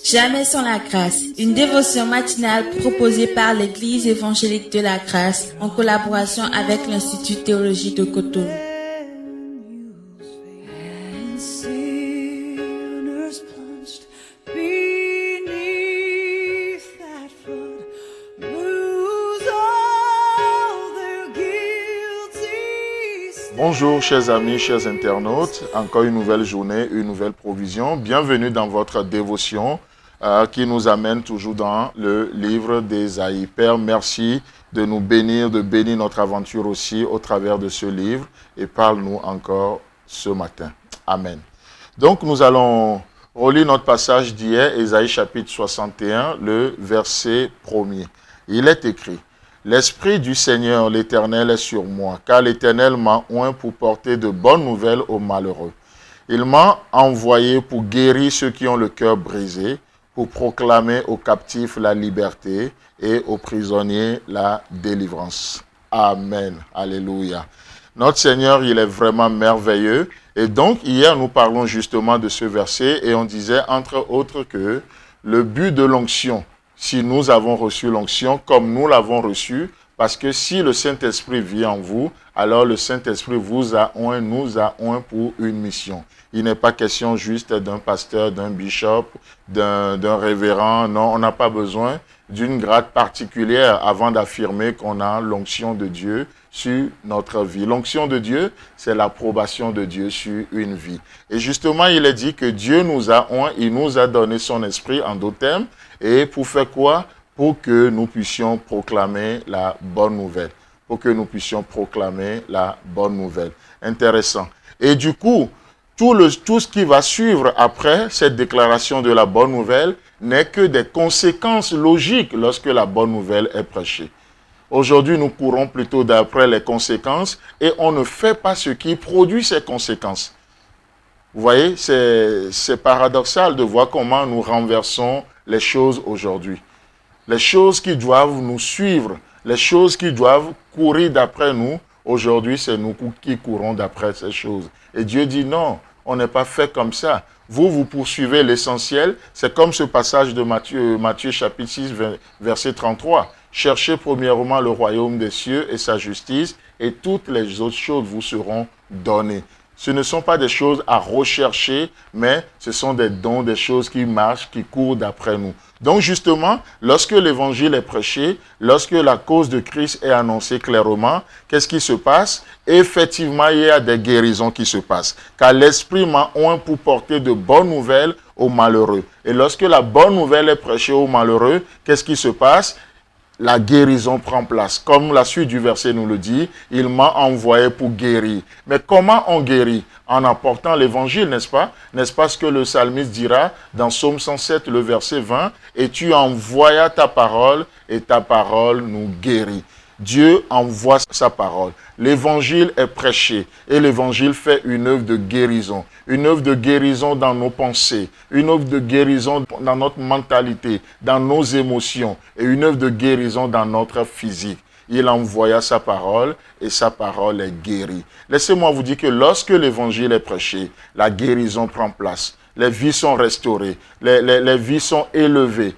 Jamais sans la grâce, une dévotion matinale proposée par l'Église évangélique de la grâce en collaboration avec l'Institut théologique de Cotonou. Bonjour chers amis, chers internautes, encore une nouvelle journée, une nouvelle provision. Bienvenue dans votre dévotion qui nous amène toujours dans le livre d'Ésaïe. Père, merci de nous bénir, de bénir notre aventure aussi au travers de ce livre et parle-nous encore ce matin. Amen. Donc nous allons relire notre passage d'hier, Ésaïe chapitre 61, le verset 1er. Il est écrit: L'Esprit du Seigneur, l'Éternel, est sur moi, car l'Éternel m'a oint pour porter de bonnes nouvelles aux malheureux. Il m'a envoyé pour guérir ceux qui ont le cœur brisé, pour proclamer aux captifs la liberté et aux prisonniers la délivrance. Amen. Alléluia. Notre Seigneur, il est vraiment merveilleux. Et donc, hier, nous parlons justement de ce verset et on disait, entre autres, que le but de l'onction, si nous avons reçu l'onction comme nous l'avons reçu, parce que si le Saint-Esprit vit en vous, alors le Saint-Esprit vous a oint, nous a oint pour une mission. Il n'est pas question juste d'un pasteur, d'un bishop, d'un révérend. Non, on n'a pas besoin d'une grade particulière avant d'affirmer qu'on a l'onction de Dieu sur notre vie. L'onction de Dieu, c'est l'approbation de Dieu sur une vie. Et justement, il est dit que Dieu nous a oint, il nous a donné son esprit en d'autres termes. Et pour faire quoi? Pour que nous puissions proclamer la bonne nouvelle. Pour que nous puissions proclamer la bonne nouvelle. Intéressant. Et du coup, tout ce qui va suivre après cette déclaration de la bonne nouvelle n'est que des conséquences logiques lorsque la bonne nouvelle est prêchée. Aujourd'hui, nous courons plutôt d'après les conséquences et on ne fait pas ce qui produit ces conséquences. Vous voyez, c'est paradoxal de voir comment nous renversons les choses aujourd'hui. Les choses qui doivent nous suivre, les choses qui doivent courir d'après nous, aujourd'hui, c'est nous qui courons d'après ces choses. Et Dieu dit non, on n'est pas fait comme ça. Vous poursuivez l'essentiel. C'est comme ce passage de Matthieu chapitre 6, verset 33. Cherchez premièrement le royaume des cieux et sa justice, et toutes les autres choses vous seront données. Ce ne sont pas des choses à rechercher, mais ce sont des dons, des choses qui marchent, qui courent d'après nous. Donc justement, lorsque l'évangile est prêché, lorsque la cause de Christ est annoncée clairement, qu'est-ce qui se passe? Effectivement, il y a des guérisons qui se passent. Car l'Esprit m'a oint pour porter de bonnes nouvelles aux malheureux. Et lorsque la bonne nouvelle est prêchée aux malheureux, qu'est-ce qui se passe? La guérison prend place. Comme la suite du verset nous le dit, il m'a envoyé pour guérir. Mais comment on guérit? En apportant l'évangile, n'est-ce pas? N'est-ce pas ce que le psalmiste dira dans Psaume 107, le verset 20? Et tu envoyas ta parole et ta parole nous guérit. Dieu envoie sa parole. L'évangile est prêché et l'évangile fait une œuvre de guérison. Une œuvre de guérison dans nos pensées, une œuvre de guérison dans notre mentalité, dans nos émotions et une œuvre de guérison dans notre physique. Il envoya sa parole et sa parole est guérie. Laissez-moi vous dire que lorsque l'évangile est prêché, la guérison prend place. Les vies sont restaurées, les vies sont élevées.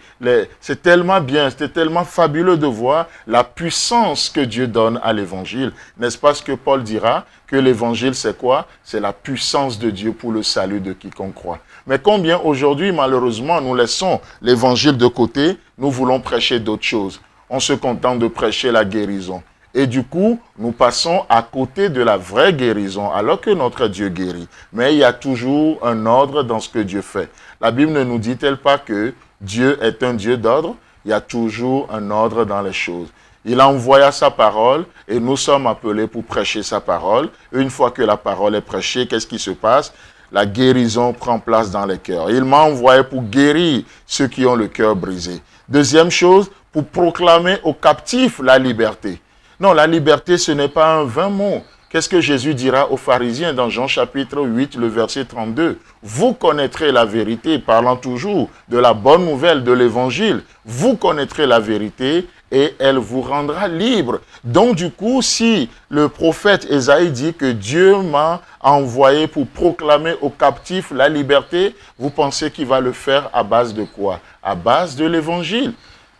C'est tellement bien, c'est tellement fabuleux de voir la puissance que Dieu donne à l'évangile. N'est-ce pas ce que Paul dira? Que l'évangile, c'est quoi? C'est la puissance de Dieu pour le salut de quiconque croit. Mais combien aujourd'hui, malheureusement, nous laissons l'évangile de côté, nous voulons prêcher d'autres choses. On se contente de prêcher la guérison. Et du coup, nous passons à côté de la vraie guérison, alors que notre Dieu guérit. Mais il y a toujours un ordre dans ce que Dieu fait. La Bible ne nous dit-elle pas que Dieu est un Dieu d'ordre? Il y a toujours un ordre dans les choses. Il envoya sa parole et nous sommes appelés pour prêcher sa parole. Une fois que la parole est prêchée, qu'est-ce qui se passe? La guérison prend place dans les cœurs. Il m'a envoyé pour guérir ceux qui ont le cœur brisé. Deuxième chose, pour proclamer aux captifs la liberté. Non, la liberté, ce n'est pas un vain mot. Qu'est-ce que Jésus dira aux pharisiens dans Jean chapitre 8, le verset 32? Vous connaîtrez la vérité, parlant toujours de la bonne nouvelle de l'évangile. Vous connaîtrez la vérité et elle vous rendra libre. Donc du coup, si le prophète Ésaïe dit que Dieu m'a envoyé pour proclamer aux captifs la liberté, vous pensez qu'il va le faire à base de quoi? À base de l'évangile.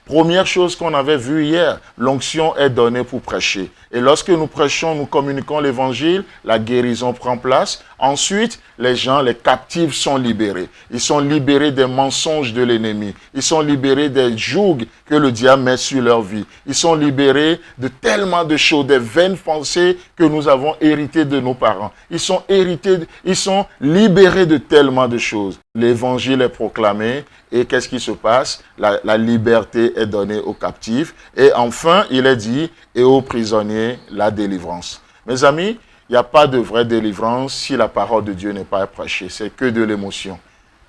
Première chose qu'on avait vue hier, l'onction est donnée pour prêcher. Et lorsque nous prêchons, nous communiquons l'évangile, la guérison prend place. Ensuite, les gens, les captifs sont libérés. Ils sont libérés des mensonges de l'ennemi. Ils sont libérés des jougs que le diable met sur leur vie. Ils sont libérés de tellement de choses, des vaines pensées que nous avons héritées de nos parents. Ils sont libérés de tellement de choses. L'évangile est proclamé et qu'est-ce qui se passe? La liberté est donnée aux captifs. Et enfin, il est dit, et aux prisonniers, la délivrance. Mes amis, il n'y a pas de vraie délivrance si la parole de Dieu n'est pas prêchée. C'est que de l'émotion.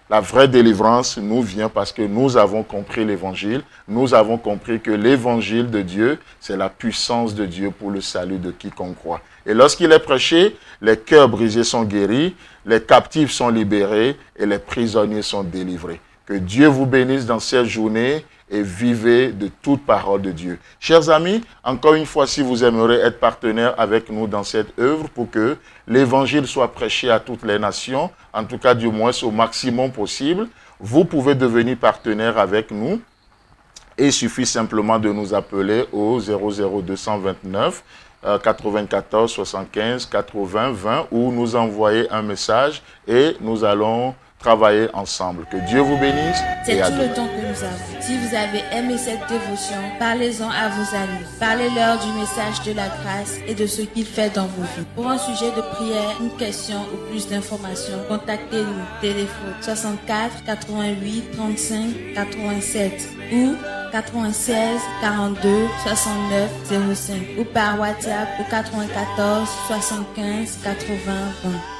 La vraie délivrance nous vient parce que nous avons compris l'évangile. Nous avons compris que l'évangile de Dieu, c'est la puissance de Dieu pour le salut de quiconque croit. Et lorsqu'il est prêché, les cœurs brisés sont guéris, les captifs sont libérés et les prisonniers sont délivrés. Que Dieu vous bénisse dans cette journée et vivez de toute parole de Dieu. Chers amis, encore une fois, si vous aimeriez être partenaire avec nous dans cette œuvre pour que l'évangile soit prêché à toutes les nations, en tout cas du moins au maximum possible, vous pouvez devenir partenaire avec nous. Et il suffit simplement de nous appeler au 00229 94 75 80 20 ou nous envoyer un message et nous allons travailler ensemble. Que Dieu vous bénisse. C'est tout le temps que nous avons. Si vous avez aimé cette dévotion, parlez-en à vos amis. Parlez-leur du message de la grâce et de ce qu'il fait dans vos vies. Pour un sujet de prière, une question ou plus d'informations, contactez-nous. Téléphone 64 88 35 87 ou 96 42 69 05 ou par WhatsApp au 94 75 80 20.